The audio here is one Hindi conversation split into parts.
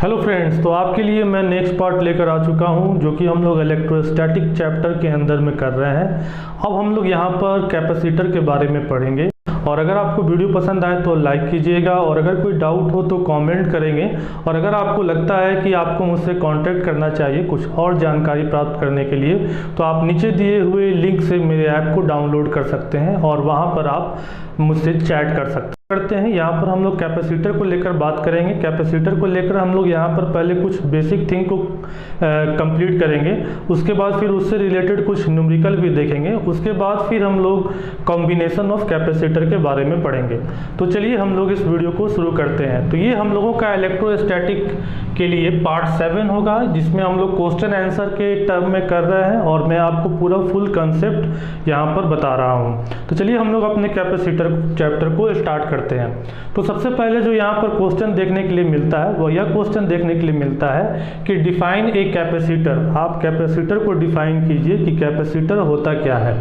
हेलो फ्रेंड्स, तो आपके लिए मैं नेक्स्ट पार्ट लेकर आ चुका हूं जो कि हम लोग इलेक्ट्रोस्टैटिक चैप्टर के अंदर में कर रहे हैं। अब हम लोग यहां पर कैपेसिटर के बारे में पढ़ेंगे और अगर आपको वीडियो पसंद आए तो लाइक कीजिएगा और अगर कोई डाउट हो तो कमेंट करेंगे। और अगर आपको लगता है कि आपको मुझसे कांटेक्ट करना चाहिए कुछ और जानकारी प्राप्त करने के लिए तो आप नीचे दिए हुए लिंक से मेरे ऐप को डाउनलोड कर सकते हैं और वहाँ पर आप मुझसे चैट कर सकते हैं। यहाँ पर हम लोग कैपेसिटर को लेकर बात करेंगे। कैपेसिटर को लेकर हम लोग यहाँ पर पहले कुछ बेसिक थिंग को कंप्लीट करेंगे, उसके बाद फिर उससे रिलेटेड कुछ न्यूमेरिकल भी देखेंगे, उसके बाद फिर हम लोग कॉम्बिनेशन ऑफ कैपेसिटर के बारे में पढ़ेंगे। तो चलिए हम लोग इस वीडियो को शुरू करते हैं। तो ये हम लोगों का इलेक्ट्रोस्टैटिक के लिए पार्ट 7 होगा जिसमें हम लोग क्वेश्चन आंसर के टर्म में कर रहे हैं और मैं आपको पूरा फुल कंसेप्ट यहाँ पर बता रहा हूँ। तो चलिए हम लोग अपने कैपेसिटर चैप्टर को स्टार्ट करते हैं। तो सबसे पहले जो यहाँ पर क्वेश्चन देखने के लिए मिलता है वह यह क्वेश्चन देखने के लिए मिलता है कि डिफाइन ए कैपेसिटर। आप कैपेसिटर को डिफाइन कीजिए कि कैपेसिटर होता क्या है।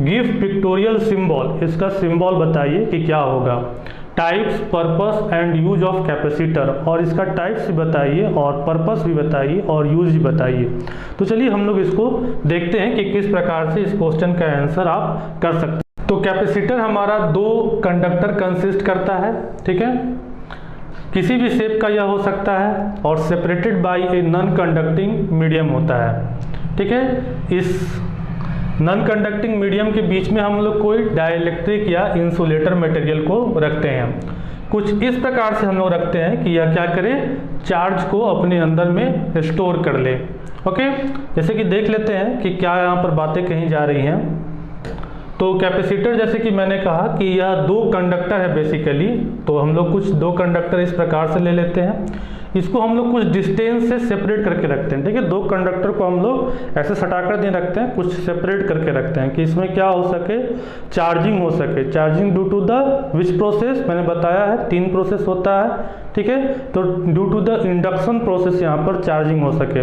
गिव पिक्टोरियल सिंबल, इसका सिंबल बताइए कि क्या होगा। Types, purpose and use of capacitor, और इसका टाइप्स भी बताइए और पर्पस भी बताइए और यूज भी बताइए। तो चलिए हम लोग इसको देखते हैं कि किस प्रकार से इस क्वेश्चन का आंसर आप कर सकते हैं। तो कैपेसिटर हमारा 2 कंडक्टर कंसिस्ट करता है, ठीक है। किसी भी शेप का यह हो सकता है और separated by a non conducting medium होता है, ठीक है। इस नॉन कंडक्टिंग मीडियम के बीच में हम लोग कोई डाइलेक्ट्रिक या इंसुलेटर मटेरियल को रखते हैं। कुछ इस प्रकार से हम लोग रखते हैं कि यह क्या करे, चार्ज को अपने अंदर में स्टोर कर ले। ओके, जैसे कि देख लेते हैं कि क्या यहाँ पर बातें कहीं जा रही हैं। तो कैपेसिटर जैसे कि मैंने कहा कि यह 2 कंडक्टर है बेसिकली, तो हम लोग कुछ 2 कंडक्टर इस प्रकार से ले लेते हैं। इसको हम लोग कुछ डिस्टेंस से सेपरेट करके रखते हैं, ठीक है। 2 कंडक्टर को हम लोग ऐसे सटाकर नहीं रखते हैं, कुछ सेपरेट करके रखते हैं कि इसमें क्या हो सके, चार्जिंग हो सके। Charging due to the which process, मैंने बताया है 3 प्रोसेस होता है, ठीक है। तो due to the induction process यहाँ पर चार्जिंग हो सके।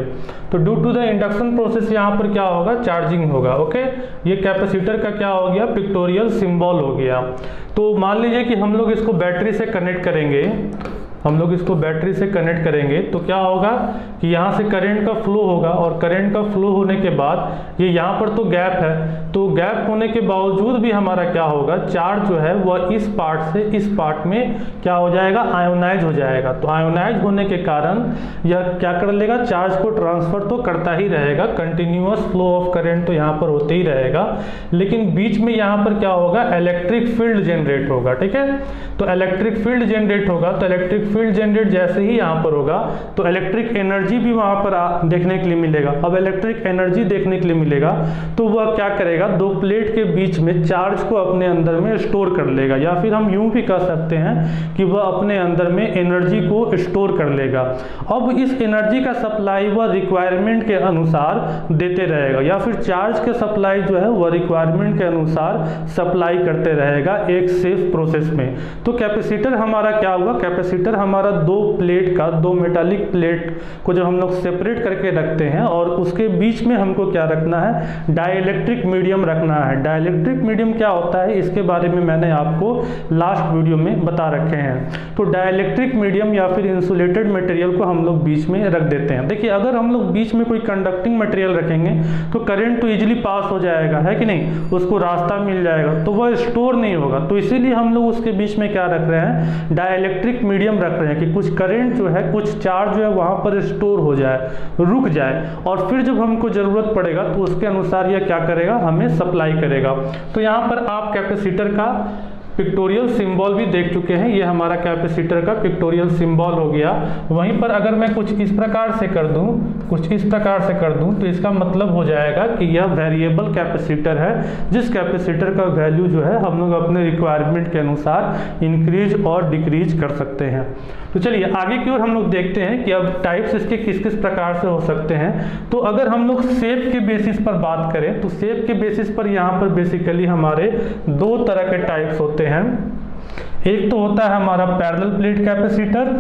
तो due to the induction process यहाँ पर क्या होगा, चार्जिंग होगा। ओके, ये कैपेसिटर का क्या हो गया, पिक्टोरियल सिंबल हो गया। तो मान लीजिए कि हम लोग इसको बैटरी से कनेक्ट करेंगे, तो क्या होगा कि यहाँ से करंट का फ्लो होगा और करंट का फ्लो होने के बाद ये यहाँ पर तो गैप है, तो गैप होने के बावजूद भी हमारा क्या होगा, चार्ज जो है वह इस पार्ट से इस पार्ट में क्या हो जाएगा, आयोनाइज हो जाएगा। तो आयोनाइज होने के कारण यह क्या कर लेगा, चार्ज को ट्रांसफर तो करता ही रहेगा, कंटिन्यूअस फ्लो ऑफ करंट तो यहाँ पर होते ही रहेगा, लेकिन बीच में यहाँ पर क्या होगा, इलेक्ट्रिक फील्ड जनरेट होगा, ठीक है। तो इलेक्ट्रिक फील्ड जनरेट होगा, तो इलेक्ट्रिक फील्ड जनरेट जैसे ही यहाँ पर होगा तो इलेक्ट्रिक एनर्जी भी वहाँ पर देखने के लिए मिलेगा। अब इलेक्ट्रिक एनर्जी देखने के लिए मिलेगा तो वह क्या करेगा, 2 प्लेट के बीच में चार्ज को अपने अंदर में स्टोर कर लेगा, या फिर हम यूं भी कह सकते हैं कि वह अपने अंदर में एनर्जी को स्टोर कर लेगा। अब इस एनर्जी का सप्लाई वह रिक्वायरमेंट के अनुसार देते रहेगा, या फिर चार्ज के सप्लाई जो है वह रिक्वायरमेंट के अनुसार सप्लाई करते रहेगा एक सेफ प्रोसेस में। तो कैपेसिटर हमारा क्या हुआ, कैपेसिटर हमारा 2 प्लेट का, 2 मेटालिक प्लेट को जब हम लोग सेपरेट करके रखते हैं और उसके बीच में हमको क्या रखना है, डाइलेक्ट्रिक मीडियम रखना है। डाइलेक्ट्रिक मीडियम क्या होता है इसके बारे में मैंने आपको लास्ट वीडियो में बता रखे हैं। तो डाइलेक्ट्रिक मीडियम या फिर इंसुलेटेड मटेरियल को हम लोग बीच में रख देते हैं। देखिए, अगर हम लोग बीच में कोई कंडक्टिंग मटेरियल रखेंगे तो करंट तो इजीली पास हो जाएगा, है कि नहीं, उसको रास्ता मिल जाएगा, तो वह स्टोर नहीं होगा। तो इसीलिए हम लोग उसके बीच में क्या रख रहे हैं, डाइलेक्ट्रिक मीडियम रख रहे हैं कि कुछ करंट जो है, कुछ चार्ज जो है वहाँ पर स्टोर हो जाए, रुक जाए, और फिर जब हमको ज़रूरत पड़ेगा तो उसके अनुसार यह क्या करेगा, हमें सप्लाई करेगा। तो यहाँ पर आप कैपेसिटर का पिक्टोरियल सिंबल भी देख चुके हैं, ये हमारा कैपेसिटर का पिक्टोरियल सिंबल हो गया। वहीं पर अगर मैं कुछ इस प्रकार से कर दूं, तो इसका मतलब हो जाएगा कि यह वेरिएबल कैपेसिटर है, जिस कैपेसिटर का वैल्यू जो है हम लोग अपने रिक्वायरमेंट के अनुसार इंक्रीज और डिक्रीज कर सकते हैं। तो चलिए आगे की ओर हम लोग देखते हैं कि अब टाइप्स इसके किस किस प्रकार से हो सकते हैं। तो अगर हम लोग शेप के बेसिस पर बात करें तो शेप के बेसिस पर यहाँ पर बेसिकली हमारे 2 तरह के टाइप्स होते हैं। एक तो होता है हमारा parallel plate capacitor,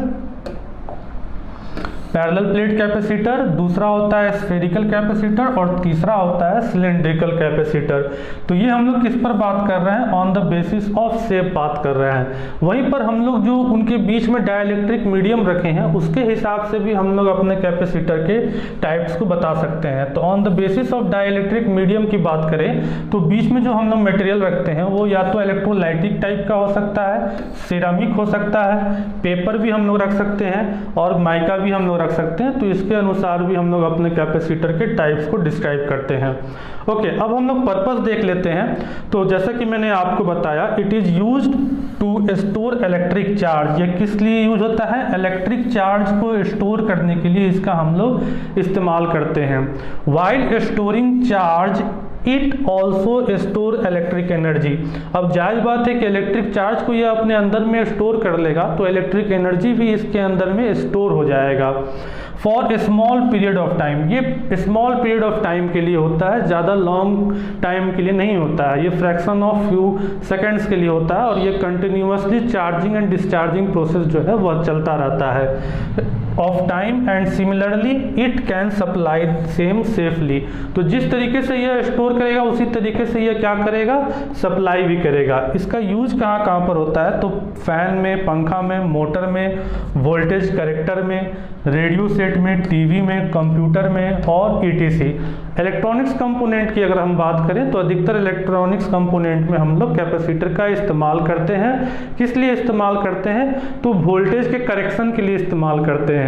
parallel plate capacitor, दूसरा होता है स्फेरिकल कैपेसिटर और तीसरा होता है सिलेंड्रिकल कैपेसिटर। तो ये हम लोग किस पर बात कर रहे हैं, on the basis of shape बात कर रहे हैं। वहीं पर हम लोग जो उनके बीच में डाइलेक्ट्रिक मीडियम रखे हैं उसके हिसाब से भी हम लोग अपने कैपेसिटर के टाइप्स को बता सकते हैं। तो on the basis of dielectric medium की बात करें तो बीच में जो हम लोग मटेरियल रखते हैं वो या तो इलेक्ट्रोलाइटिक टाइप का हो सकता है, सिरामिक हो सकता है, पेपर भी हम लोग रख सकते हैं और माइका भी हम लोग रख सकते हैं। तो इसके अनुसार भी हम लोग अपने कैपेसिटर के टाइप्स को डिस्क्राइब करते हैं। ओके, अब हम लोग पर्पस देख लेते हैं। तो जैसा कि मैंने आपको बताया, it is used to store electric charge. ये किस लिए यूज होता है, इलेक्ट्रिक चार्ज को स्टोर करने के लिए इसका हम लोग इस्तेमाल करते हैं। While storing charge it also store electric energy. अब जायज बात है कि इलेक्ट्रिक चार्ज को ये अपने अंदर में स्टोर कर लेगा तो इलेक्ट्रिक एनर्जी भी इसके अंदर में स्टोर हो जाएगा for a small period of time. ये स्मॉल पीरियड ऑफ टाइम के लिए होता है, ज़्यादा लॉन्ग टाइम के लिए नहीं होता है। ये फ्रैक्शन ऑफ फ्यू सेकेंड्स के लिए होता है और ये continuously charging and discharging process जो है वह चलता रहता है of time and similarly it can supply same safely. तो जिस तरीके से यह स्टोर करेगा उसी तरीके से यह क्या करेगा, सप्लाई भी करेगा। इसका यूज कहाँ पर होता है, तो फैन में, पंखा में, मोटर में, वोल्टेज करेक्टर में, रेडियो सेट में, टीवी में, कंप्यूटर में और ईटीसी। इलेक्ट्रॉनिक्स कंपोनेंट की अगर हम बात करें तो अधिकतर इलेक्ट्रॉनिक्स कंपोनेंट में हम लोग कैपेसिटर का इस्तेमाल करते हैं। किस लिए इस्तेमाल करते हैं, तो वोल्टेज के करेक्शन के लिए इस्तेमाल करते हैं,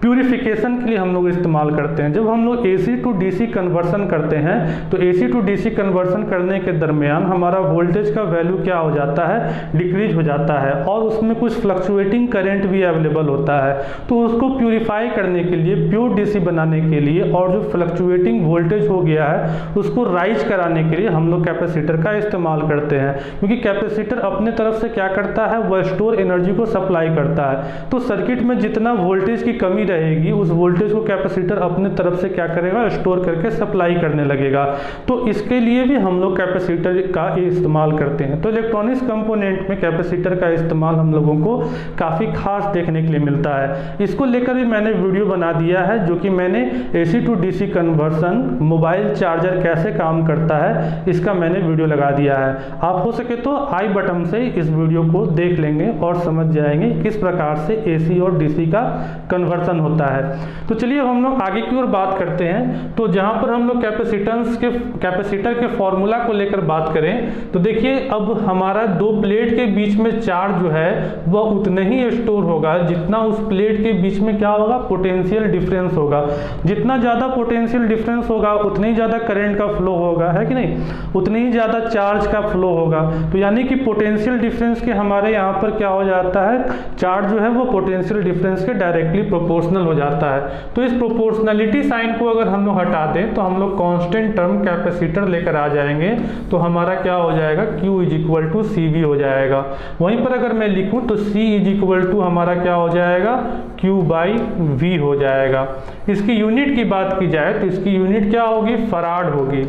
प्यूरिफिकेशन के लिए हम लोग इस्तेमाल करते हैं। जब हम लोग AC टू DC कन्वर्सन करते हैं तो AC टू DC कन्वर्सन करने के दरमियान हमारा वोल्टेज का वैल्यू क्या हो जाता है, डिक्रीज हो जाता है और उसमें कुछ फ्लक्चुएटिंग करंट भी अवेलेबल होता है। तो उसको प्यूरिफाई करने के लिए, प्योर DC बनाने के लिए और जो फ्लक्चुएटिंग वोल्टेज हो गया है उसको राइज कराने के लिए हम लोग कैपेसिटर का इस्तेमाल करते हैं। क्योंकि कैपेसिटर अपने तरफ से क्या करता है, वह स्टोर एनर्जी को सप्लाई करता है। तो सर्किट में जितना वोल्टेज की कमी रहेगी उस वोल्टेज को कैपेसिटर अपने तरफ से क्या करेगा, स्टोर करके सप्लाई करने लगेगा। तो इसके लिए भी हम लोग कैपेसिटर का इस्तेमाल करते हैं। तो इलेक्ट्रॉनिक्स कंपोनेंट में कैपेसिटर का इस्तेमाल हम लोगों को काफ़ी खास देखने के लिए मिलता है। इसको लेकर भी मैंने वीडियो बना दिया है जो कि मैंने AC to DC conversion mobile charger कैसे काम करता है इसका मैंने वीडियो लगा दिया है। आप हो सके तो आई बटन से इस वीडियो को देख लेंगे और समझ जाएंगे किस प्रकार से AC और DC का कन्वर्सन होता है। तो चलिए अब हम लोग आगे की ओर बात करते हैं। तो जहां पर हम लोग कैपेसिटर के फॉर्मूला को लेकर बात करें तो देखिए, अब हमारा दो प्लेट के बीच में चार्ज जो है वह उतना ही स्टोर होगा जितना उस प्लेट के बीच में क्या होगा, पोटेंशियल डिफरेंस होगा। जितना ज़्यादा पोटेंशियल डिफरेंस होगा उतना ही ज़्यादा करंट का फ्लो होगा, है कि नहीं, उतनी ही ज़्यादा चार्ज का फ्लो होगा। तो यानी कि पोटेंशियल डिफरेंस के हमारे यहाँ पर क्या हो जाता है, चार्ज जो है वो पोटेंशियल डिफरेंस के डायरेक्टली प्रोपोर्शनल हो जाता है। तो इस प्रोपोर्शनलिटी साइन को अगर हम लोग हटा दें तो हम लोग कांस्टेंट टर्म कैपेसिटर लेकर आ जाएंगे। तो हमारा क्या हो जाएगा, Q is equal to CV हो जाएगा। वहीं पर अगर मैं लिखूं तो C इज इक्वल टू हमारा क्या हो जाएगा, Q बाई V हो जाएगा। इसकी यूनिट की बात की जाए तो इसकी यूनिट क्या होगी, फराड होगी,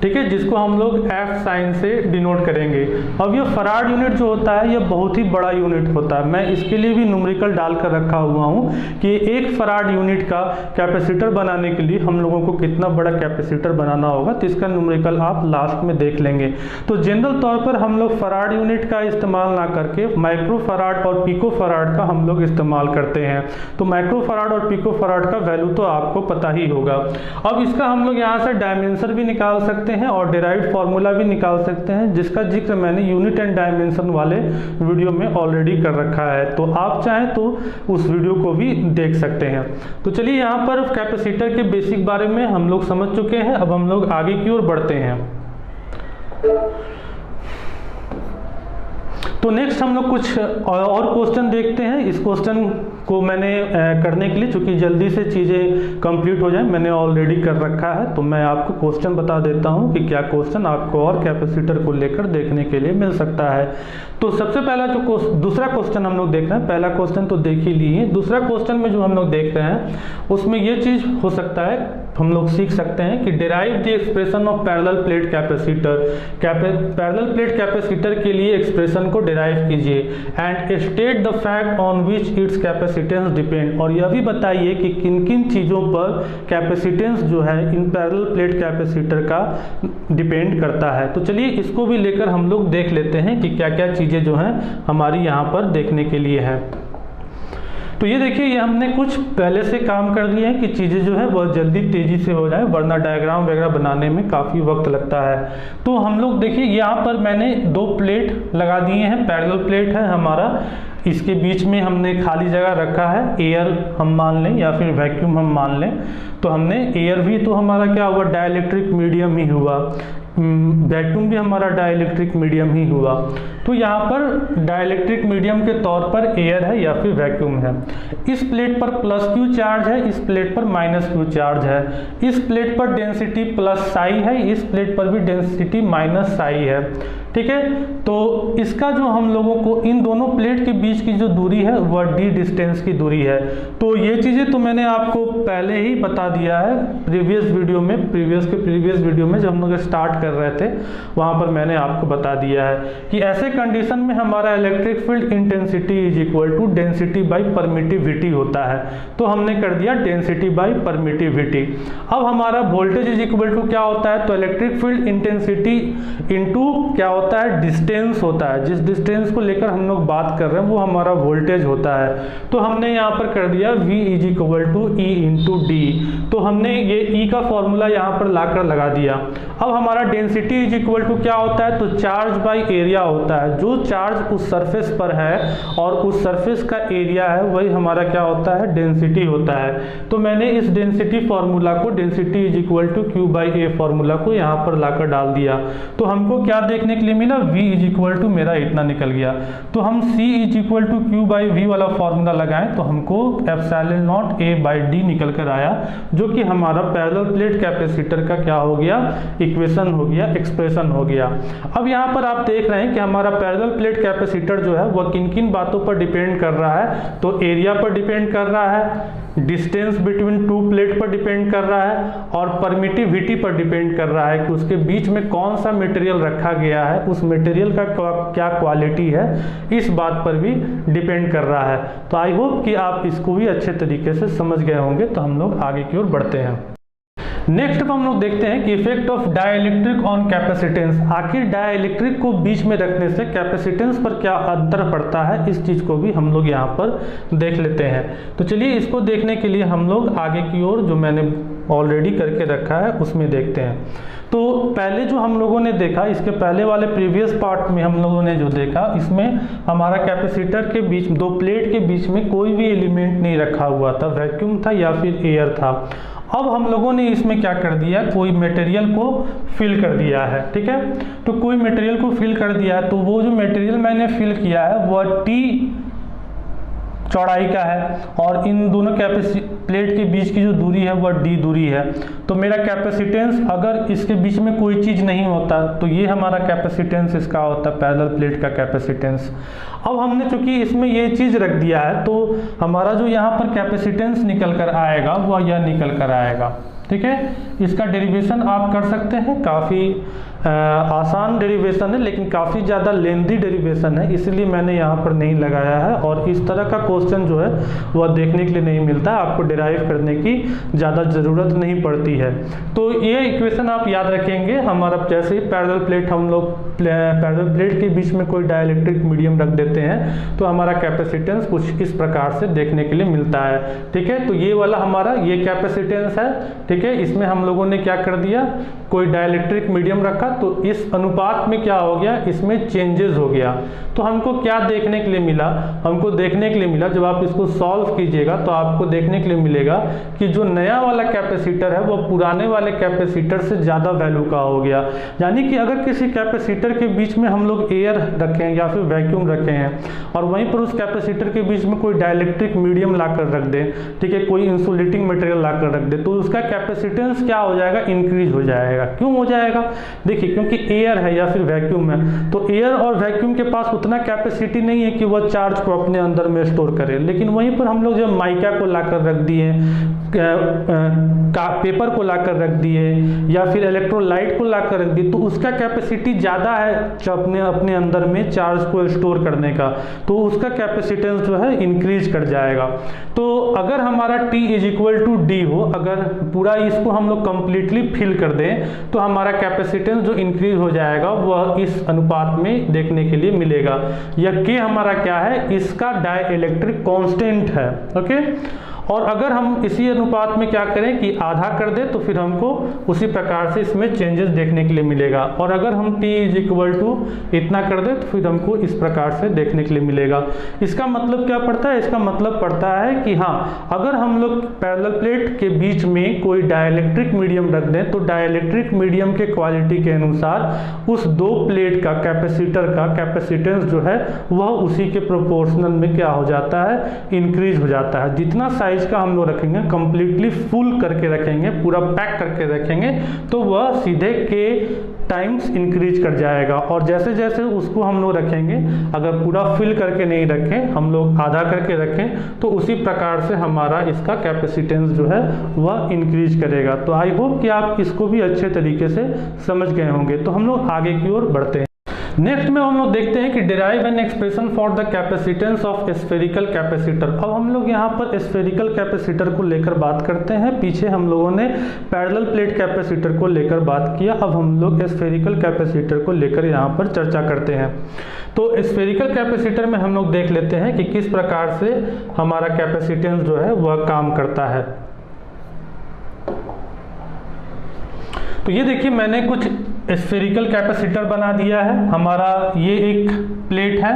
ठीक है, जिसको हम लोग F साइन से डिनोट करेंगे। अब ये फराड यूनिट जो होता है ये बहुत ही बड़ा यूनिट होता है। मैं इसके लिए भी न्यूमेरिकल डालकर रखा हुआ हूँ कि एक फराड यूनिट का कैपेसिटर बनाने के लिए हम लोगों को कितना बड़ा कैपेसिटर बनाना होगा, तो इसका न्यूमेरिकल आप लास्ट में देख लेंगे। तो जनरल तौर पर हम लोग फराड यूनिट का इस्तेमाल ना करके माइक्रो फराड और पिको फराड का हम लोग इस्तेमाल करते हैं। तो माइक्रो फराड और पिको फराड का वैल्यू तो आपको पता ही होगा। अब इसका हम लोग यहाँ से डायमेंशन भी निकाल सकते हैं और डिराइव्ड फार्मूला भी निकाल सकते हैं, जिसका जिक्र मैंने यूनिट एंड डायमेंशन वाले वीडियो में ऑलरेडी कर रखा है। तो आप चाहें तो उस वीडियो को भी देख सकते हैं। तो चलिए, यहाँ पर कैपेसिटर के बेसिक बारे में हम लोग समझ चुके हैं। अब हम लोग आगे की ओर बढ़ते हैं। तो नेक्स्ट हम लोग कुछ और क्वेश्चन देखते हैं। इस क्वेश्चन को मैंने करने के लिए, चूंकि जल्दी से चीज़ें कंप्लीट हो जाए, मैंने ऑलरेडी कर रखा है। तो मैं आपको क्वेश्चन बता देता हूं कि क्या क्वेश्चन आपको और कैपेसिटर को लेकर देखने के लिए मिल सकता है। तो सबसे पहला जो दूसरा क्वेश्चन हम लोग देख रहे हैं, पहला क्वेश्चन तो देख ही लिए, दूसरा क्वेश्चन में जो हम लोग देख रहे हैं उसमें ये चीज़ हो सकता है हम लोग सीख सकते हैं कि derive the expression of parallel plate capacitor, parallel plate capacitor के लिए एक्सप्रेशन को डिराइव कीजिए and state the fact on which it's capacitance depend, और यह भी बताइए कि किन किन चीज़ों पर कैपेसिटेंस जो है इन पैरेलल प्लेट कैपेसिटर का डिपेंड करता है। तो चलिए इसको भी लेकर हम लोग देख लेते हैं कि क्या क्या चीज़ें जो हैं हमारी यहाँ पर देखने के लिए है। तो ये देखिए, ये हमने कुछ पहले से काम कर लिए हैं कि चीज़ें जो है बहुत जल्दी तेज़ी से हो जाए, वरना डायग्राम वगैरह बनाने में काफ़ी वक्त लगता है। तो हम लोग देखिए यहाँ पर मैंने 2 प्लेट लगा दिए हैं, पैरेलल प्लेट है हमारा, इसके बीच में हमने खाली जगह रखा है, एयर हम मान लें या फिर वैक्यूम हम मान लें। तो हमने एयर भी तो हमारा क्या हुआ, डाइलेक्ट्रिक मीडियम ही हुआ, वैक्यूम भी हमारा डाइलेक्ट्रिक मीडियम ही हुआ। तो यहाँ पर डाइलेक्ट्रिक मीडियम के तौर पर एयर है या फिर वैक्यूम है। इस प्लेट पर प्लस क्यू चार्ज है, इस प्लेट पर माइनस क्यू चार्ज है, इस प्लेट पर डेंसिटी प्लस साई है, इस प्लेट पर भी डेंसिटी माइनस साई है। ठीक है, तो इसका जो हम लोगों को इन दोनों प्लेट के बीच की जो दूरी है वह डी डिस्टेंस की दूरी है। तो ये चीज़ें तो मैंने आपको पहले ही बता दिया है प्रीवियस वीडियो में, प्रीवियस वीडियो में जब हम लोग स्टार्ट कर रहे थे वहाँ पर मैंने आपको बता दिया है कि ऐसे कंडीशन में हमारा electric field intensity is equal to density by permittivity होता है। तो हमने कर दिया डेंसिटी बाई परमिटिविटी। अब हमारा वोल्टेज इज इक्वल टू क्या होता है, तो इलेक्ट्रिक फील्ड इंटेंसिटी इंटू क्या होता है, डिस्टेंस होता है। जिस डिस्टेंस को लेकर हम लोग बात कर रहे हैं वो हमारा वोल्टेज होता है। तो हमने यहाँ पर कर दिया V is equal to E into D. तो हमने ये E का फॉर्मूला यहाँ पर लाकर लगा दिया। अब हमारा डेंसिटी इज इक्वल टू क्या होता है, तो चार्ज बाई एरिया होता है। जो चार्ज उस सरफेस पर है और उस सरफेस का एरिया है वही हमारा क्या होता है, डेंसिटी होता है। तो मैंने इस डेंसिटी फॉर्मूला को, density is equal to Q by A formula को यहाँ पर लाकर डाल दिया। तो हमको क्या देखने के लिए मिला, V इज इक्वल टू मेरा इतना निकल गया। तो हम C is equal to Q by V वाला फॉर्मूला लगाएं तो हमको epsilon naught A by D निकल कर आया, जो कि हमारा पैरेलल प्लेट कैपेसिटर का क्या हो गया, इक्वेशन हो गया, एक्सप्रेशन हो गया। अब यहाँ पर आप देख रहे हैं कि हमारा पैरेलल प्लेट कैपेसिटर जो है वह किन किन बातों पर डिपेंड कर रहा है, तो एरिया पर डिपेंड कर रहा है, डिस्टेंस बिटवीन 2 प्लेट पर डिपेंड कर रहा है, और परमिटिविटी पर डिपेंड कर रहा है कि उसके बीच में कौन सा मटेरियल रखा गया है, उस मटेरियल का क्या क्वालिटी है, इस बात पर भी डिपेंड कर रहा है। तो आई होप कि आप इसको भी अच्छे तरीके से समझ गए होंगे। तो हम लोग आगे की ओर बढ़ते हैं। नेक्स्ट हम लोग देखते हैं कि effect of dielectric on capacitance. आखिर डाइलेक्ट्रिक को बीच में रखने से कैपेसिटेंस पर क्या अंतर पड़ता है, इस चीज़ को भी हम लोग यहाँ पर देख लेते हैं। तो चलिए इसको देखने के लिए हम लोग आगे की ओर जो मैंने ऑलरेडी करके रखा है उसमें देखते हैं। तो पहले जो हम लोगों ने देखा, इसके पहले वाले प्रीवियस पार्ट में हम लोगों ने जो देखा, इसमें हमारा कैपेसिटर के बीच, 2 प्लेट के बीच में कोई भी एलिमेंट नहीं रखा हुआ था, वैक्यूम था या फिर एयर था। अब हम लोगों ने इसमें क्या कर दिया, कोई मटेरियल को फिल कर दिया है। ठीक है, तो कोई मटेरियल को फिल कर दिया है, तो वो जो मटेरियल मैंने फिल किया है वह T चौड़ाई का है और इन दोनों प्लेट के बीच की जो दूरी है वह D दूरी है। तो मेरा कैपेसिटेंस, अगर इसके बीच में कोई चीज़ नहीं होता तो ये हमारा कैपेसिटेंस इसका होता है, पैरेलल प्लेट का कैपेसिटेंस। अब हमने चूंकि इसमें ये चीज़ रख दिया है तो हमारा जो यहाँ पर कैपेसिटेंस निकल कर आएगा वह यह निकल कर आएगा। ठीक है, इसका डेरिवेशन आप कर सकते हैं, काफ़ी आसान डेरिवेशन है लेकिन काफ़ी ज़्यादा लेंथी डेरिवेशन है, इसलिए मैंने यहाँ पर नहीं लगाया है। और इस तरह का क्वेश्चन जो है वह देखने के लिए नहीं मिलता, आपको डिराइव करने की ज़्यादा ज़रूरत नहीं पड़ती है। तो ये इक्वेशन आप याद रखेंगे। हमारा जैसे ही पैरेलल प्लेट, हम लोग पैरेलल प्लेट के बीच में कोई डाइलेक्ट्रिक मीडियम रख देते हैं तो हमारा कैपेसिटेंस कुछ इस प्रकार से देखने के लिए मिलता है। ठीक है, तो ये वाला हमारा ये कैपेसिटेंस है। ठीक है, इसमें हम लोगों ने क्या कर दिया, कोई डाइलेक्ट्रिक मीडियम रखा, तो इस अनुपात में क्या हो गया, इसमें चेंजेस हो गया। तो हमको क्या देखने के लिए मिला, हमको देखने के लिए मिला, जब आप इसको सॉल्व कीजिएगा तो आपको देखने के लिए मिलेगा कि जो नया वाला कैपेसिटर है वो पुराने वाले कैपेसिटर से ज़्यादा वैल्यू का हो गया। यानी कि अगर किसी कैपेसिटर के बीच में हम लोग एयर रखें या फिर वैक्यूम रखे हैं और वहीं पर उस कैपेसिटर के बीच में कोई डाइलेक्ट्रिक मीडियम लाकर रख दें, ठीक है, कोई इंसुलेटिंग मटेरियल लाकर रख दे, तो उसका कैपेसिटेंस क्या हो जाएगा, इंक्रीज हो जाएगा। क्यों हो जाएगा, देखिए देखिए क्योंकि एयर है या फिर वैक्यूम है, तो एयर और वैक्यूम के पास उतना कैपेसिटी नहीं है कि वह चार्ज को अपने अंदर में स्टोर करे। लेकिन वहीं पर हम लोग जब माइका को लाकर रख दिए, पेपर को लाकर रख दिए या फिर इलेक्ट्रोलाइट को लाकर रख दिए, तो उसका कैपेसिटी ज़्यादा है अपने अंदर में चार्ज को स्टोर करने का, तो उसका कैपेसिटेंस जो है इंक्रीज कर जाएगा। तो अगर हमारा T = D हो, अगर पूरा इसको हम लोग कंप्लीटली फिल कर दें तो हमारा कैपेसिटेंस जो इंक्रीज हो जाएगा वह इस अनुपात में देखने के लिए मिलेगा। यह K हमारा क्या है, इसका डाइइलेक्ट्रिक कांस्टेंट है। ओके, और अगर हम इसी अनुपात में क्या करें कि आधा कर दें तो फिर हमको उसी प्रकार से इसमें चेंजेस देखने के लिए मिलेगा। और अगर हम T = इतना कर दें तो फिर हमको इस प्रकार से देखने के लिए मिलेगा। इसका मतलब क्या पड़ता है, इसका मतलब पड़ता है कि हाँ, अगर हम लोग पैरेलल प्लेट के बीच में कोई डाइइलेक्ट्रिक मीडियम रख दें तो डाइइलेक्ट्रिक मीडियम के क्वालिटी के अनुसार उस दो प्लेट का कैपेसिटर का कैपेसिटेंस जो है वह उसी के प्रोपोर्शनल में क्या हो जाता है, इंक्रीज हो जाता है। जितना साइज का हम लोग रखेंगे, कंप्लीटली फुल करके रखेंगे, पूरा पैक करके रखेंगे, तो वह सीधे K टाइम्स इंक्रीज कर जाएगा। और जैसे जैसे उसको हम लोग रखेंगे, अगर पूरा फिल करके नहीं रखें, हम लोग आधा करके रखें, तो उसी प्रकार से हमारा इसका कैपेसिटेंस जो है वह इंक्रीज करेगा। तो आई होप कि आप इसको भी अच्छे तरीके से समझ गए होंगे। तो हम लोग आगे की ओर बढ़ते हैं। नेक्स्ट में हम लोग देखते हैं कि derive an expression for the capacitance of spherical capacitor. अब हम लोग यहाँ पर स्फेरिकल कैपेसिटर को लेकर बात करते हैं। पीछे हम लोगों ने पैरेलल प्लेट कैपेसिटर को लेकर बात किया, अब हम लोग स्फेरिकल कैपेसिटर को लेकर यहाँ पर चर्चा करते हैं। तो स्फेरिकल कैपेसिटर में हम लोग देख लेते हैं कि किस प्रकार से हमारा कैपेसिटेंस जो है वह काम करता है। तो ये देखिए, मैंने कुछ स्फेरिकल कैपेसिटर बना दिया है। हमारा ये एक प्लेट है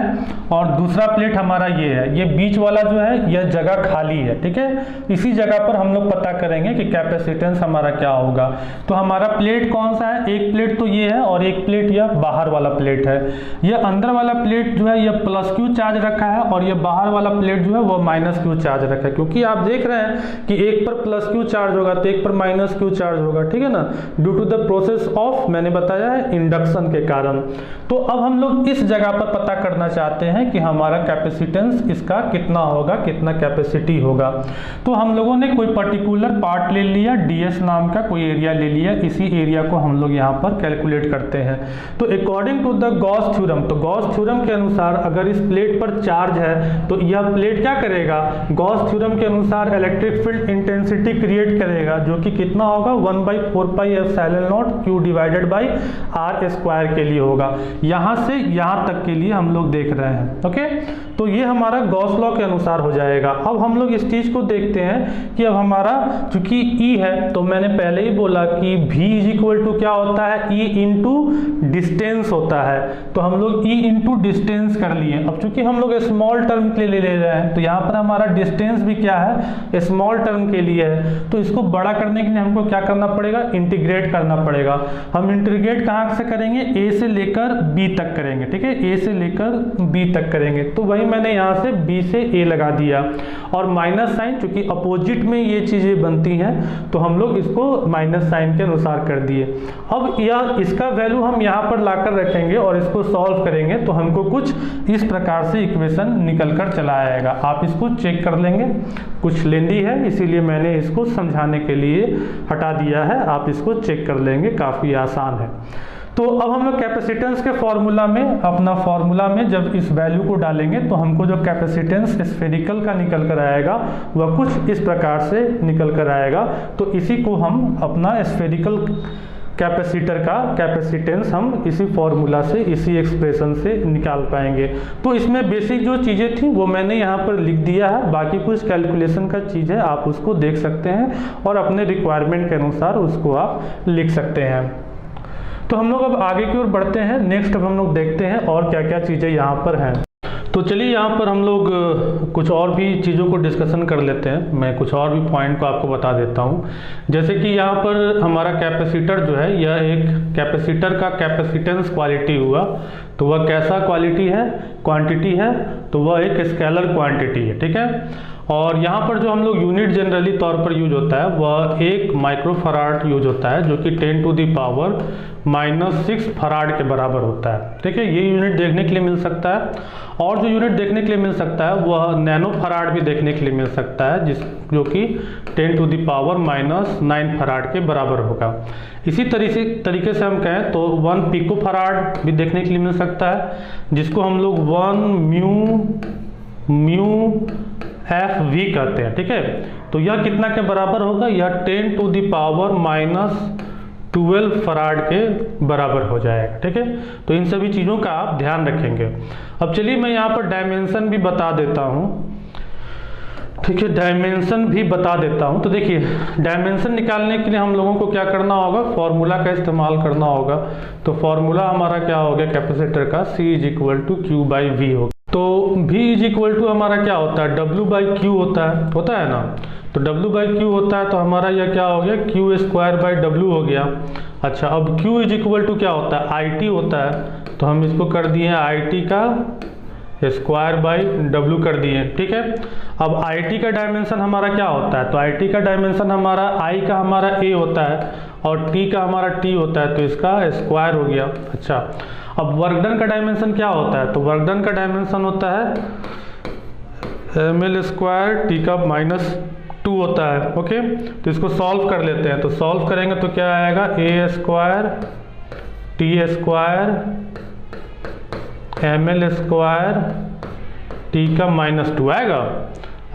और दूसरा प्लेट हमारा ये है। ये बीच वाला जो है यह जगह खाली है, ठीक है। इसी जगह पर हम लोग पता करेंगे कि कैपेसिटेंस हमारा क्या होगा। तो हमारा प्लेट कौन सा है, एक प्लेट तो ये है और एक प्लेट यह बाहर वाला प्लेट है। यह अंदर वाला प्लेट जो है यह +Q चार्ज रखा है और यह बाहर वाला प्लेट जो है वह -Q चार्ज रखा है, क्योंकि आप देख रहे हैं कि एक पर +Q चार्ज होगा तो एक पर -Q चार्ज होगा, ठीक है ना, due to the process of, मैंने बताया है, इंडक्शन के कारण। तो अब हम लोग इस जगह पर पता करना चाहते हैं कि हमारा कैपेसिटेंस इसका कितना होगा, कितना कैपेसिटी होगा। तो हम लोगों ने कोई पर्टिकुलर पार्ट ले लिया, DS नाम का कोई एरिया ले लिया, इसी एरिया को हम लोग यहाँ पर कैलकुलेट करते हैं। तो according to the Gauss theorem, तो गॉस थ्योरम के अनुसार अगर इस प्लेट पर चार्ज है तो यह प्लेट क्या करेगा, गॉस थ्योरम के अनुसार इलेक्ट्रिक फील्ड इंटेंसिटी क्रिएट करेगा, जो कि कितना होगा, 1/4πε0 Q डिवाइडेड बाई R² के लिए होगा। यहाँ से यहाँ तक के लिए हम लोग देख रहे हैं। ओके, तो ये हमारा गॉस लॉ के अनुसार हो जाएगा। अब हम लोग इस चीज को देखते हैं कि अब हमारा चूंकि E है, तो मैंने पहले ही बोला कि V क्या होता है, E × डिस्टेंस होता है। तो हम लोग E × डिस्टेंस कर लिए। अब चूंकि हम लोग स्मॉल टर्म के लिए ले रहे हैं, तो यहाँ पर हमारा डिस्टेंस भी क्या है, स्मॉल टर्म के लिए है। तो इसको बड़ा करने के लिए हमको क्या करना पड़ेगा, इंटीग्रेट करना पड़ेगा। हम इंटीग्रेट कहाँ से करेंगे, A से लेकर B तक करेंगे, ठीक है, A से लेकर B तक करेंगे। तो वही मैंने यहाँ से B से A लगा दिया और माइनस साइन, चूंकि अपोजिट में ये चीजें बनती हैं तो हम लोग इसको माइनस साइन के अनुसार कर दिए। अब यह इसका वैल्यू हम यहाँ पर लाकर रखेंगे और इसको सॉल्व करेंगे तो हमको कुछ इस प्रकार से इक्वेशन निकल कर चला आएगा। आप इसको चेक कर लेंगे, कुछ लेंदी है इसीलिए मैंने इसको समझाने के लिए हटा दिया है, आप इसको चेक कर लेंगे, काफ़ी आसान है। तो अब हम लोग कैपेसिटेंस के फॉर्मूला में, अपना फॉर्मूला में जब इस वैल्यू को डालेंगे तो हमको जो कैपेसिटेंस स्फेरिकल का निकल कर आएगा वह कुछ इस प्रकार से निकल कर आएगा। तो इसी को हम अपना स्फेरिकल कैपेसिटर का कैपेसिटेंस हम इसी फॉर्मूला से, इसी एक्सप्रेशन से निकाल पाएंगे। तो इसमें बेसिक जो चीज़ें थी वो मैंने यहाँ पर लिख दिया है, बाकी कुछ कैलकुलेशन का चीज़ है, आप उसको देख सकते हैं और अपने रिक्वायरमेंट के अनुसार उसको आप लिख सकते हैं। तो हम लोग अब आगे की ओर बढ़ते हैं। नेक्स्ट अब हम लोग देखते हैं और क्या क्या चीज़ें यहाँ पर हैं। तो चलिए यहाँ पर हम लोग कुछ और भी चीज़ों को डिस्कशन कर लेते हैं। मैं कुछ और भी पॉइंट को आपको बता देता हूँ। जैसे कि यहाँ पर हमारा कैपेसिटर जो है, यह एक कैपेसिटर का कैपेसिटेंस क्वालिटी हुआ, तो वह कैसा क्वालिटी है, क्वांटिटी है, तो वह एक स्केलर क्वांटिटी है, ठीक है। और यहाँ पर जो हम लोग यूनिट जनरली तौर पर यूज होता है वह 1 माइक्रोफराड यूज होता है, जो कि 10⁻⁻⁻6 फराड के बराबर होता है। ठीक है, ये यूनिट देखने के लिए मिल सकता है। और जो यूनिट देखने के लिए मिल सकता है वह नैनो फराड भी देखने के लिए मिल सकता है, जो कि 10⁻⁻9 फराड के बराबर होगा। इसी तरीके से हम कहें तो 1 पिको फराड भी देखने के लिए मिल सकता है, जिसको हम लोग 1 म्यू FV कहते हैं। ठीक है, तो यह कितना के बराबर होगा? यह 10⁻⁻12 फराड के बराबर हो जाएगा। ठीक है, तो इन सभी चीज़ों का आप ध्यान रखेंगे। अब चलिए मैं यहाँ पर डायमेंशन भी बता देता हूँ। ठीक है, डायमेंशन भी बता देता हूँ। तो देखिए, डायमेंशन निकालने के लिए हम लोगों को क्या करना होगा? फॉर्मूला का इस्तेमाल करना होगा। तो फॉर्मूला हमारा क्या हो गया कैपेसिटर का? C = Q/V होगा। तो V = हमारा क्या होता है? W/Q होता है ना। तो W/Q होता है, तो हमारा यह क्या हो गया? Q²/W हो गया। अच्छा, अब Q = क्या होता है? IT होता है, तो हम इसको कर दिए IT का स्क्वायर/W कर दिए। ठीक है, अब IT का डायमेंशन हमारा क्या होता है? तो IT का डायमेंशन हमारा I का हमारा A होता है और T का हमारा T होता है, तो इसका स्क्वायर हो गया। अच्छा, अब वर्क डन का डायमेंशन क्या होता है? तो वर्क डन का डायमेंशन होता है ml² T⁻² होता है। ओके, तो इसको सॉल्व कर लेते हैं। तो सॉल्व करेंगे तो क्या आएगा? A² T² T⁻² आएगा।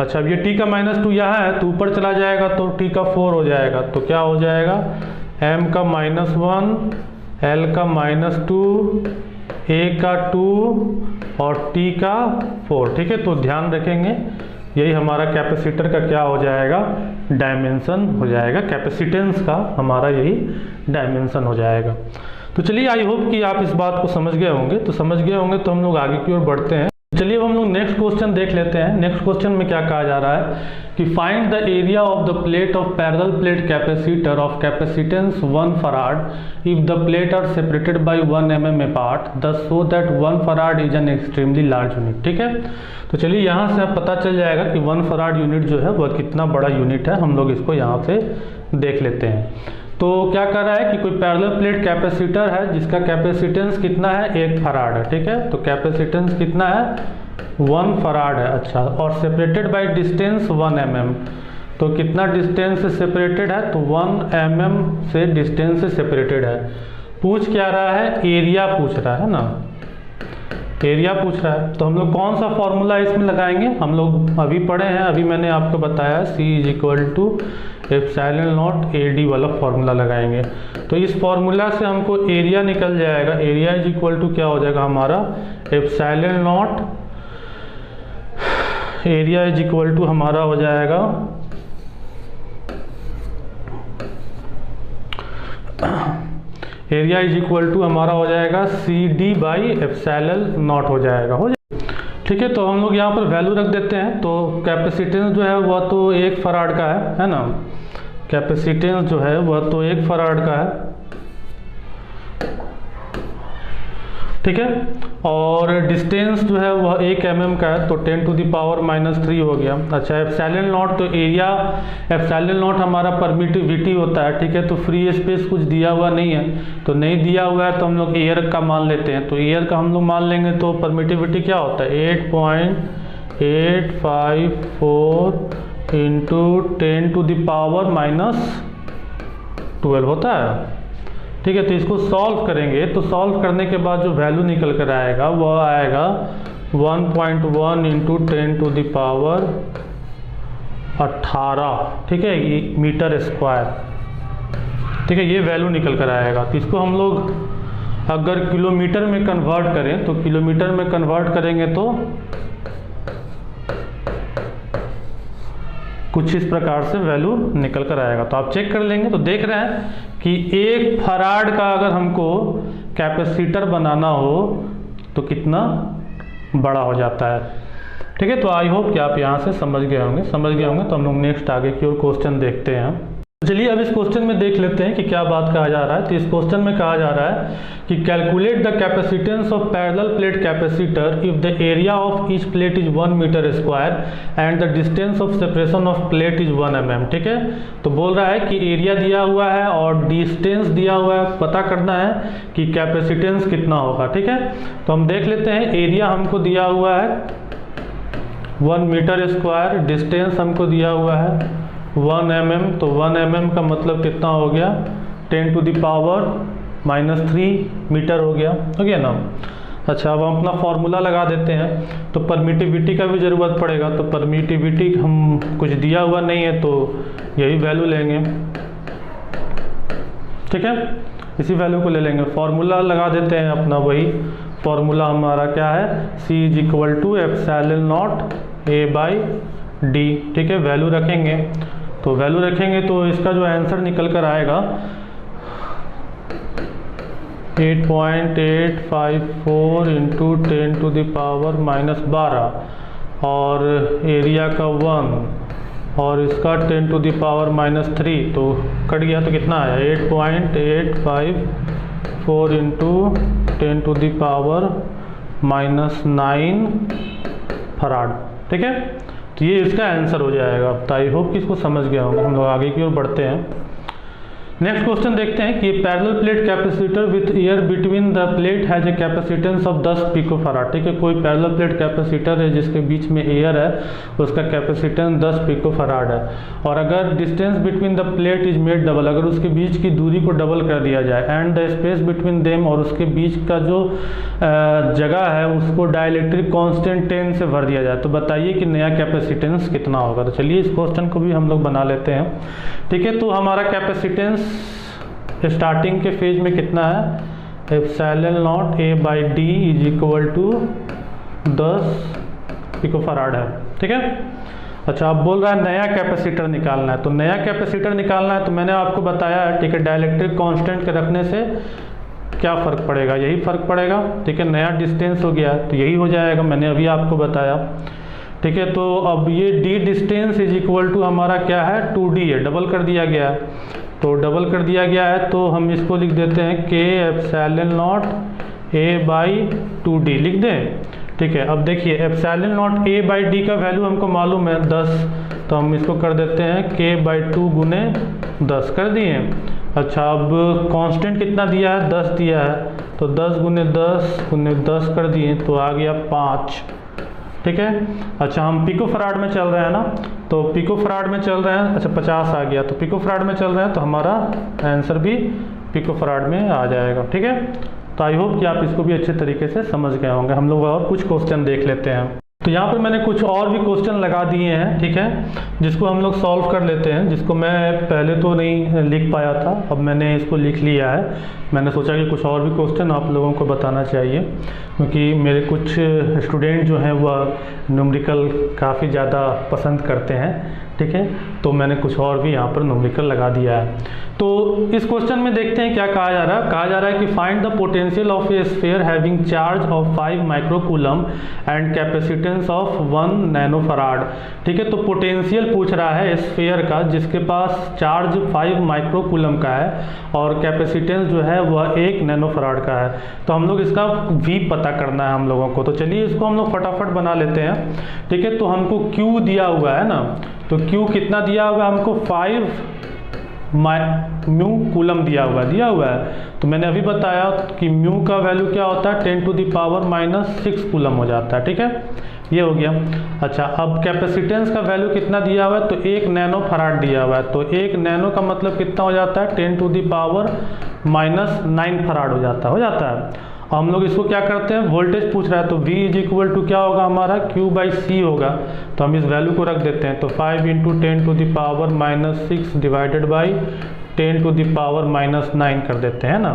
अच्छा, अब ये T⁻² यहाँ है तो ऊपर चला जाएगा तो T⁻4 हो जाएगा। तो क्या हो जाएगा? M⁻1 L⁻2 A⁻2 और T⁻4। ठीक है, तो ध्यान रखेंगे, यही हमारा कैपेसिटर का क्या हो जाएगा? डायमेंशन हो जाएगा। कैपेसिटेंस का हमारा यही डायमेंशन हो जाएगा। तो चलिए, आई होप कि आप इस बात को समझ गए होंगे। तो समझ गए होंगे तो हम लोग आगे की ओर बढ़ते हैं। चलिए अब हम लोग नेक्स्ट क्वेश्चन देख लेते हैं। नेक्स्ट क्वेश्चन में क्या कहा जा रहा है कि find the area of the plate of parallel plate capacitor of capacitance 1 farad if the plate are separated by 1 mm apart thus so that 1 farad is an extremely large unit. ठीक है, तो चलिए यहाँ से अब पता चल जाएगा कि 1 फराड यूनिट जो है वह कितना बड़ा यूनिट है। हम लोग इसको यहाँ से देख लेते हैं। तो क्या कर रहा है कि कोई पैरेलल प्लेट कैपेसिटर है जिसका कैपेसिटेंस कितना है? 1 फराड है। ठीक है, तो कैपेसिटेंस कितना है? 1 फराड है। अच्छा, और सेपरेटेड बाय डिस्टेंस 1 mm, तो कितना डिस्टेंस से सेपरेटेड है? तो 1 mm से डिस्टेंस से सेपरेटेड है। पूछ क्या रहा है? एरिया पूछ रहा है ना, एरिया पूछ रहा है। तो हम लोग कौन सा फॉर्मूला इसमें लगाएंगे? हम लोग अभी पढ़े हैं, अभी मैंने आपको बताया C = ε0 AD वाला फॉर्मूला लगाएंगे। तो इस फॉर्मूला से हमको एरिया निकल जाएगा। एरिया = क्या हो जाएगा हमारा? ε0। एरिया = हमारा हो जाएगा एरिया हमारा हो जाएगा CD/ε0 हो जाएगा। ठीक है, तो हम लोग यहाँ पर वैल्यू रख देते हैं। तो कैपेसिटेंस जो है वह तो 1 फराड का है ना। कैपेसिटेंस जो है वह तो 1 फराड का है। ठीक है, और डिस्टेंस जो है वह 1 mm का है, तो 10⁻³ हो गया। अच्छा, ε0 तो एरिया ε0 हमारा परमिटिविटी होता है। ठीक है, तो फ्री स्पेस कुछ दिया हुआ नहीं है, तो नहीं दिया हुआ है तो हम लोग एयर का मान लेते हैं। तो एयर का हम लोग मान लेंगे तो परमिटिविटी क्या होता है? 8.854 × 10⁻⁻12 होता है। ठीक है, तो इसको सॉल्व करेंगे तो सॉल्व करने के बाद जो वैल्यू निकल कर आएगा वह आएगा 1.1 × 10⁻18। ठीक है, ये मीटर स्क्वायर। ठीक है, ये वैल्यू निकल कर आएगा। तो इसको हम लोग अगर किलोमीटर में कन्वर्ट करें तो किलोमीटर में कन्वर्ट करेंगे तो कुछ इस प्रकार से वैल्यू निकल कर आएगा। तो आप चेक कर लेंगे तो देख रहे हैं कि 1 फराड का अगर हमको कैपेसिटर बनाना हो तो कितना बड़ा हो जाता है। ठीक है, तो आई होप कि आप यहाँ से समझ गए होंगे। तो हम लोग नेक्स्ट आगे की ओर क्वेश्चन देखते हैं। चलिए अब इस क्वेश्चन में देख लेते हैं कि क्या बात कहा जा रहा है। तो इस क्वेश्चन में कहा जा रहा है कि calculate the capacitance of parallel plate capacitor if the area of each plate is 1 metre square and the distance of separation of plate is 1 mm। ठीक है, तो बोल रहा है कि एरिया दिया हुआ है और डिस्टेंस दिया हुआ है, पता करना है कि कैपेसिटेंस कितना होगा। ठीक है, तो हम देख लेते हैं। एरिया हमको दिया हुआ है 1 मीटर स्क्वायर, डिस्टेंस हमको दिया हुआ है 1 mm। तो 1 mm का मतलब कितना हो गया, 10 to the power -3 मीटर हो गया ना। अच्छा, अब हम अपना फॉर्मूला लगा देते हैं। तो परमिटिविटी का भी ज़रूरत पड़ेगा, तो परमिटिविटी हम कुछ दिया हुआ नहीं है तो यही वैल्यू लेंगे। ठीक है, इसी वैल्यू को ले लेंगे। फॉर्मूला लगा देते हैं अपना, वही फॉर्मूला हमारा क्या है, C = ε0 A/d। ठीक है, वैल्यू रखेंगे। तो वैल्यू रखेंगे तो इसका जो आंसर निकल कर आएगा 8.854 × 10 to the power -12 और एरिया का 1 और इसका 10 to the power -3, तो कट गया तो कितना आया 8.854 × 10 to the power -9 फराड। ठीक है, तो ये इसका आंसर हो जाएगा। तो आई होप कि इसको समझ गया होगा। हम लोग आगे की ओर बढ़ते हैं। नेक्स्ट क्वेश्चन देखते हैं कि parallel plate capacitor with air between the plate has a capacitance of 10 picofarad. ठीक है, कोई पैरेलल प्लेट कैपेसिटर है जिसके बीच में एयर है, उसका कैपेसिटेंस 10 पिकोफराड है। और अगर distance between the plate is made double, अगर उसके बीच की दूरी को डबल कर दिया जाए, and the space between them, और उसके बीच का जो जगह है उसको डाइलेक्ट्रिक कांस्टेंट 10 से भर दिया जाए, तो बताइए कि नया कैपेसिटेंस कितना होगा। तो चलिए इस क्वेश्चन को भी हम लोग बना लेते हैं। ठीक है, तो हमारा कैपेसिटेंस स्टार्टिंग के फेज में कितना है, ε0 A/d = 10 पिकोफराड है। ठीक है, अच्छा, अब बोल रहा है नया कैपेसिटर निकालना है। तो नया कैपेसिटर निकालना है तो मैंने आपको बताया है, ठीक है, डाइलेक्ट्रिक कांस्टेंट के रखने से क्या फ़र्क पड़ेगा, यही फ़र्क पड़ेगा। ठीक है, नया डिस्टेंस हो गया तो यही हो जाएगा, मैंने अभी आपको बताया। ठीक है, तो अब ये d डिस्टेंस = हमारा क्या है 2d है, डबल कर दिया गया है। तो डबल कर दिया गया है तो हम इसको लिख देते हैं k ε0 A/2d लिख दें। ठीक है, अब देखिए ε0 A/d का वैल्यू हमको मालूम है 10, तो हम इसको कर देते हैं k/2 × 10 कर दिए। अच्छा, अब कांस्टेंट कितना दिया है, 10 दिया है, तो 10 × 10 कर दिए तो आ गया 5। ठीक है, अच्छा, हम पिकोफराड में चल रहे हैं ना, तो पिकोफराड में चल रहे हैं। अच्छा, 50 आ गया, तो पिकोफराड में चल रहे हैं तो हमारा आंसर भी पिकोफराड में आ जाएगा। ठीक है, तो आई होप कि आप इसको भी अच्छे तरीके से समझ गए होंगे। हम लोग और कुछ क्वेश्चन देख लेते हैं। तो यहाँ पर मैंने कुछ और भी क्वेश्चन लगा दिए हैं। ठीक है, जिसको हम लोग सॉल्व कर लेते हैं, जिसको मैं पहले तो नहीं लिख पाया था, अब मैंने इसको लिख लिया है। मैंने सोचा कि कुछ और भी क्वेश्चन आप लोगों को बताना चाहिए, क्योंकि मेरे कुछ स्टूडेंट जो हैं वह न्यूमेरिकल काफ़ी ज़्यादा पसंद करते हैं। ठीक है, तो मैंने कुछ और भी यहाँ पर न्यूमेरिकल लगा दिया है। तो इस क्वेश्चन में देखते हैं क्या कहा जा रहा है। कहा जा रहा है कि find the potential of A sphere having charge of 5 microcoulomb and capacitance of 1 नैनोफराड। ठीक है, तो पोटेंशियल पूछ रहा है स्फीयर का जिसके पास चार्ज 5 माइक्रोकूलम का है और कैपेसिटेंस जो है वह 1 नैनोफराड का है। तो हम लोग इसका V पता करना है हम लोगों को। तो चलिए इसको हम लोग फटाफट बना लेते हैं। ठीक है, तो हमको Q दिया हुआ है ना, तो Q कितना दिया हुआ है हमको 5 म्यू कूलम दिया हुआ है। तो मैंने अभी बताया कि म्यू का वैल्यू क्या होता है 10 to the power -6 कूलम हो जाता है। ठीक है, ये हो गया। अच्छा, अब कैपेसिटेंस का वैल्यू कितना दिया हुआ है, तो 1 नैनो फराड दिया हुआ है। तो 1 नैनो का मतलब कितना हो जाता है 10 to the power -9 फराड हो जाता है। हम लोग इसको क्या करते हैं, वोल्टेज पूछ रहा है तो V = क्या होगा हमारा Q/C होगा। तो हम इस वैल्यू को रख देते हैं। तो 5 × 10 to the power -6 divided by 10 to the power -9 कर देते हैं ना।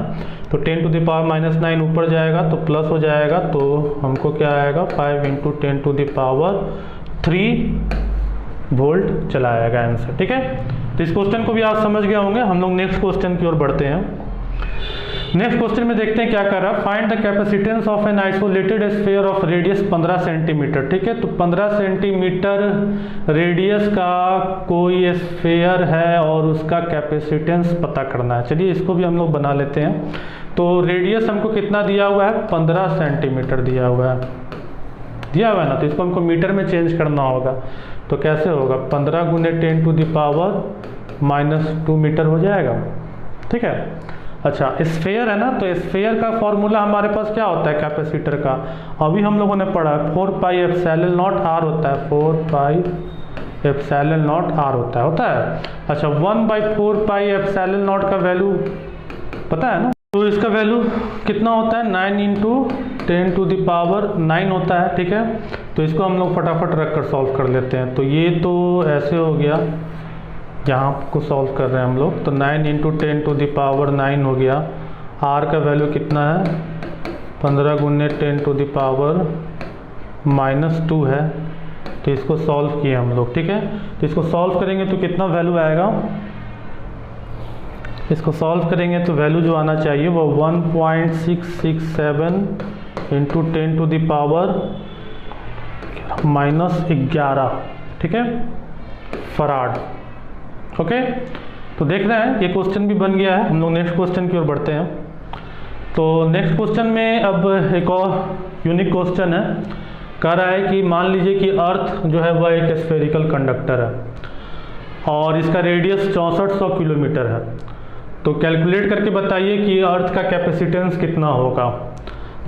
तो 10 to the power -9 ऊपर जाएगा तो प्लस हो जाएगा, तो हमको क्या आएगा 5 × 10 to the power 3 वोल्ट चला आएगा आंसर। ठीक है, तो इस क्वेश्चन को भी आप समझ गए होंगे। हम लोग नेक्स्ट क्वेश्चन की ओर बढ़ते हैं। नेक्स्ट क्वेश्चन में देखते हैं क्या कर रहा है। Find the capacitance of an isolated sphere of radius 15 centimetre. ठीक है, तो 15 सेंटीमीटर रेडियस का कोई स्फीयर है और उसका कैपेसिटेंस पता करना है। चलिए इसको भी हम लोग बना लेते हैं। तो रेडियस हमको कितना दिया हुआ है, 15 सेंटीमीटर दिया हुआ है ना, तो इसको हमको मीटर में चेंज करना होगा। तो कैसे होगा, 15 गुने 10 टू द पावर -2 मीटर हो जाएगा। ठीक है, अच्छा स्फीयर है ना, तो स्फीयर का फॉर्मूला हमारे पास क्या होता है कैपेसिटर का, अभी हम लोगों ने पढ़ा 4 पाई एप्सिलॉन नॉट आर होता है, 4 पाई एप्सिलॉन नॉट आर होता है। अच्छा 1/4 पाई एप्सिलॉन नॉट का वैल्यू पता है ना, तो इसका वैल्यू कितना होता है, 9 इंटू 10 टू द पावर 9 होता है। ठीक है, तो इसको हम लोग फटाफट रख कर सॉल्व कर लेते हैं। तो ये तो ऐसे हो गया, यहाँ को सॉल्व कर रहे हैं हम लोग, तो 9 इंटू 10 टू द पावर 9 हो गया। आर का वैल्यू कितना है, 15 गुने 10 टू द पावर -2 है। तो इसको सॉल्व किए हम लोग। ठीक है, तो इसको सॉल्व करेंगे तो कितना वैल्यू आएगा, इसको सॉल्व करेंगे तो वैल्यू जो आना चाहिए वो 1.667 इंटू 10 टू द पावर -11। ठीक है, फराड। ओके, तो देख रहे हैं ये क्वेश्चन भी बन गया है। हम लोग नेक्स्ट क्वेश्चन की ओर बढ़ते हैं। तो नेक्स्ट क्वेश्चन में अब एक और यूनिक क्वेश्चन है। कह रहा है कि मान लीजिए कि अर्थ जो है वह एक स्फेरिकल कंडक्टर है और इसका रेडियस 6400 किलोमीटर है। तो कैलकुलेट करके बताइए कि अर्थ का कैपेसिटेंस कितना होगा,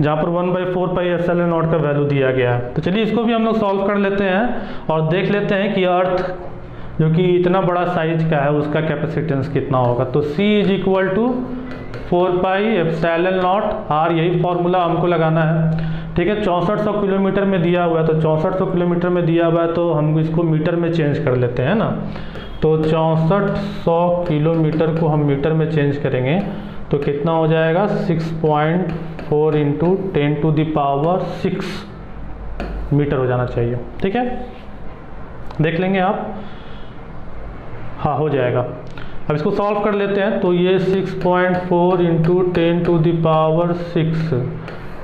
जहाँ पर 1/4 पाई एप्सिलॉन नॉट का वैल्यू दिया गया है। तो चलिए इसको भी हम लोग सॉल्व कर लेते हैं और देख लेते हैं कि अर्थ जो कि इतना बड़ा साइज का है उसका कैपेसिटेंस कितना होगा। तो C = 4 pi epsilon naught R, यही फॉर्मूला हमको लगाना है। ठीक है, 6400 किलोमीटर में दिया हुआ है, तो 6400 किलोमीटर में दिया हुआ है तो हम इसको मीटर में चेंज कर लेते हैं ना। तो 6400 किलोमीटर को हम मीटर में चेंज करेंगे तो कितना हो जाएगा, 6.4 into 10 to the power 6 metre हो जाना चाहिए। ठीक है, देख लेंगे आप, हाँ हो जाएगा। अब इसको सॉल्व कर लेते हैं। तो ये 6.4 into 10 to the power 6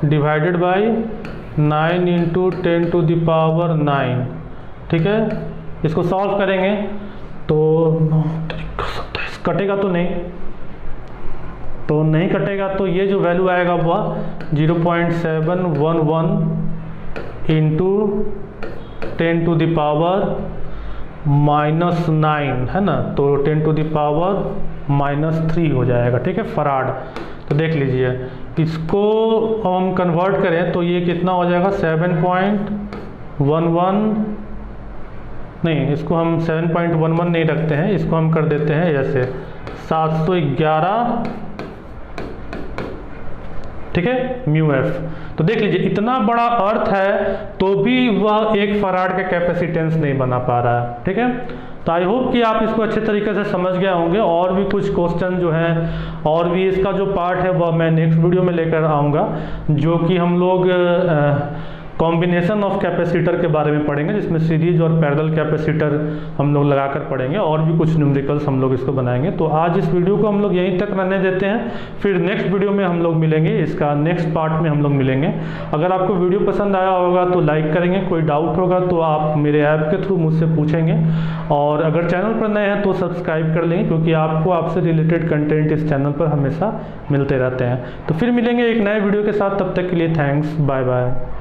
divided by 9 into 10 to the power 9। ठीक है, इसको सॉल्व करेंगे तो कटेगा तो नहीं, तो नहीं कटेगा, तो ये जो वैल्यू आएगा वह 0.711 इंटू 10 टू द पावर -9 है ना, तो 10 टू द पावर -3 हो जाएगा। ठीक है, फराड। तो देख लीजिए, इसको हम कन्वर्ट करें तो ये कितना हो जाएगा, 7.11 नहीं, इसको हम 7.11 नहीं रखते हैं, इसको हम कर देते हैं ऐसे 711। ठीक है, म्यू एफ। तो देख लीजिए इतना बड़ा अर्थ है तो भी वह 1 फराड का कैपेसिटेंस नहीं बना पा रहा है। ठीक है, तो आई होप कि आप इसको अच्छे तरीके से समझ गए होंगे। और भी कुछ क्वेश्चन जो हैं और भी इसका जो पार्ट है वह मैं नेक्स्ट वीडियो में लेकर आऊँगा, जो कि हम लोग कॉम्बिनेशन ऑफ कैपेसिटर के बारे में पढ़ेंगे, जिसमें सीरीज और पैरेलल कैपेसिटर हम लोग लगाकर पढ़ेंगे और भी कुछ न्यूमेरिकल्स हम लोग इसको बनाएंगे। तो आज इस वीडियो को हम लोग यहीं तक रहने देते हैं, फिर नेक्स्ट वीडियो में हम लोग मिलेंगे, इसका नेक्स्ट पार्ट में हम लोग मिलेंगे। अगर आपको वीडियो पसंद आया होगा तो लाइक करेंगे, कोई डाउट होगा तो आप मेरे ऐप के थ्रू मुझसे पूछेंगे, और अगर चैनल पर नए हैं तो सब्सक्राइब कर लेंगे, क्योंकि आपको आपसे रिलेटेड कंटेंट इस चैनल पर हमेशा मिलते रहते हैं। तो फिर मिलेंगे एक नए वीडियो के साथ, तब तक के लिए थैंक्स, बाय बाय।